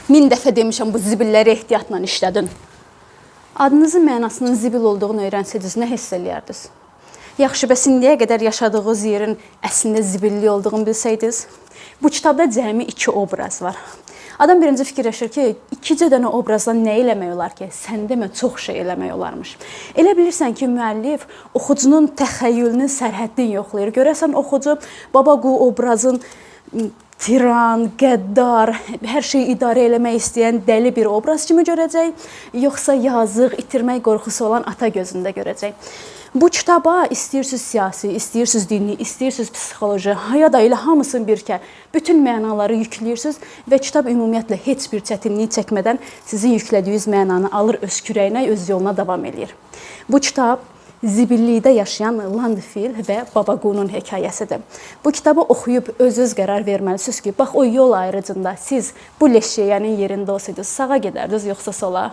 1000 dəfə demişəm bu zibilləri ehtiyatla işlədin. Adınızın mənasının zibil olduğunu öyrənsəydiniz, nə hiss eləyərdiniz? Yaxşı, bəs indiyə qədər yaşadığınız yerin əslində zibilli olduğunu bilsəydiniz? Bu kitabda cəmi 2 obraz var. Adam birinci fikirləşir ki, 2 dənə obrazdan nə eləmək olar ki? Sən demə, çox şey eləmək olarmış. Elə bilirsən ki, müəllif oxucunun təxəyyülünün sərhəddini yoxlayır. Görəsən, oxucu Babaqu obrazın tiran, qəddar, hər şeyi idarə eləmək istəyən dəli bir obraz kimi görəcək, yoxsa yazıq, itirmək qorxusu olan ata gözündə görəcək. Bu kitaba istəyirsiniz siyasi, istəyirsiniz dini, istəyirsiniz psixoloji, ya da elə hamısını birkə bütün mənaları yükləyirsiniz və kitab ümumiyyətlə heç bir çətinlik çəkmədən sizin yüklədiyiniz mənanı alır öz kürəyinə, öz yoluna davam edir. Bu kitab zibillikdə yaşayan Landfill və Babaqunun hekayəsidir. Bu kitabı oxuyub özünüz qərar verməlisiniz ki, bax o yol ayrıcında siz bu leşyənin yerində olsaydınız sağa gedərdiniz yoxsa sola?